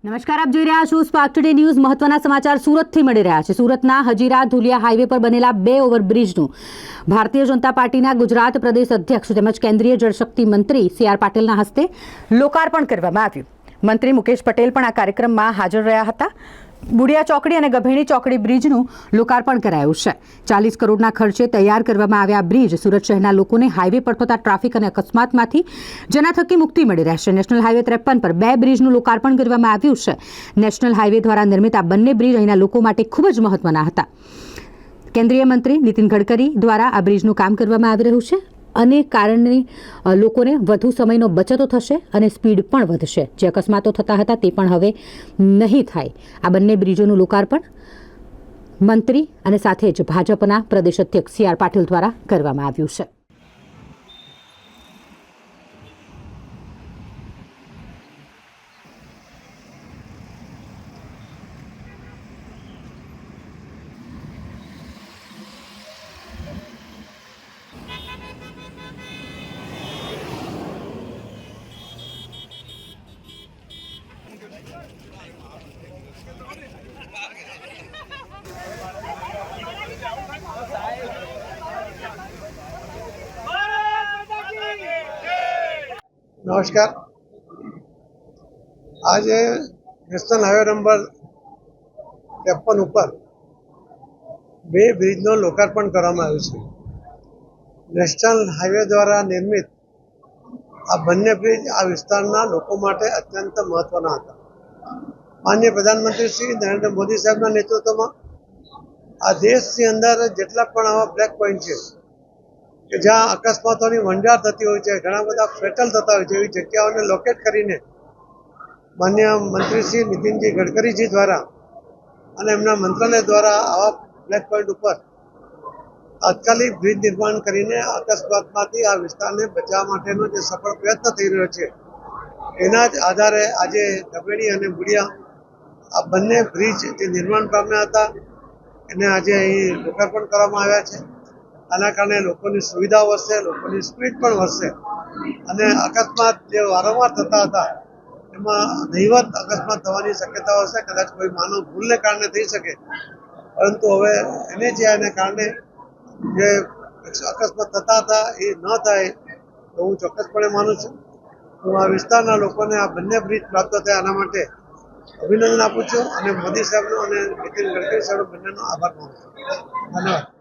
નમસ્કાર, આપ જોઈ રહ્યા છો સ્પાર્ક ટુડે ન્યૂઝ। મહત્વના સમાચાર સુરતથી મળી રહ્યા છે। સુરતના હજીરા ધુલિયા હાઈવે પર બનેલા 2 ઓવરબ્રિજનું ભારતીય જનતા પાર્ટીના ગુજરાત પ્રદેશ અધ્યક્ષ તેમજ કેન્દ્રીય જળશક્તિ મંત્રી સી.આર. પાટીલના હસ્તે લોકાર્પણ કરવામાં આવ્યું। મંત્રી મુકેશ પટેલ પણ આ કાર્યક્રમમાં હાજર રહ્યા હતા। બુડિયા ચોકડી અને ગભેણી ચોકડી બ્રિજનું લોકાર્પણ કરાયું છે। 40 કરોડના ખર્ચે તૈયાર કરવામાં આવ્યા બ્રિજ સુરત શહેરના લોકોને હાઈવે પર થતા ટ્રાફિક અને અકસ્માતમાંથી જેના થકી મુક્તિ મળી રહેશે। નેશનલ હાઈવે 53 પર 2 બ્રિજનું લોકાર્પણ કરવામાં આવ્યું છે। નેશનલ હાઈવે દ્વારા નિર્મિત આ બંને બ્રિજ અહીંના લોકો માટે ખૂબ જ મહત્વના હતા। કેન્દ્રીય મંત્રી નીતિન ગડકરી દ્વારા આ બ્રિજનું કામ કરવામાં આવી રહ્યું છે અને કારણે લોકોને વધુ સમયનો બચતો થશે અને સ્પીડ પણ વધશે। જે અકસ્માતો થતા હતા તે પણ હવે નહીં થાય। આ બંને બ્રિજોનું લોકાર્પણ મંત્રી અને સાથે જ ભાજપના પ્રદેશ અધ્યક્ષ સી.આર. પાટીલ દ્વારા કરવામાં આવ્યું છે। नमस्कार। आज नेशनल हाईवे नंबर 53 ઉપર 2 બ્રિજનું લોકાર્પણ કરવામાં આવ્યું છે। નેશનલ હાઈવે દ્વારા નિર્મિત આ બંને બ્રિજ આ વિસ્તારના લોકો માટે અત્યંત મહત્વના હતા। માનનીય પ્રધાનમંત્રી શ્રી નરેન્દ્ર મોદી સાહેબના નેતૃત્વમાં આ દેશની અંદર જેટલા પણ આવા બ્લેક પોઈન્ટ છે કે જ્યાં અકસ્માતોની વંજાર થતી હોય છે, ઘણા બધા ફેટલ થતા હોય છે, એવી જગ્યાઓને લોકેટ કરીને માન્ય મંત્રી શ્રી નીતિનજી ગડકરીજી દ્વારા અને એમના મંત્રાલય દ્વારા આવા બ્લેક પોઈન્ટ ઉપર તાત્કાલિક બ્રિજ નિર્માણ કરીને અકસ્માતમાંથી આ વિસ્તારને બચાવવા માટેનો જે સફળ પ્રયત્ન થઈ રહ્યો છે એના જ આધારે આજે ગભેણી અને બુડિયા આ બંને બ્રિજ જે નિર્માણ પામ્યા હતા એને આજે અહીં લોકાર્પણ કરવામાં આવ્યા છે। આના કારણે લોકોની સુવિધા વધશે, લોકોની સ્પીડ પણ વધશે અને અકસ્માત જે વારંવાર થતા હતા એમાં નહીવત અકસ્માત થવાની શક્યતાઓ હશે। કદાચ કોઈ માનવ ભૂલને કારણે થઈ શકે, પરંતુ હવે એને કારણે જે અકસ્માત થતા હતા એ ન થાય તો હું ચોક્કસપણે માનું છું। હું આ વિસ્તારના લોકોને આ બંને બ્રિજ પ્રાપ્ત થયા આના માટે અભિનંદન આપું છું અને મોદી સાહેબનો અને નીતિન ગડકરી સાહેબ બંનેનો આભાર માનું છું। ધન્યવાદ।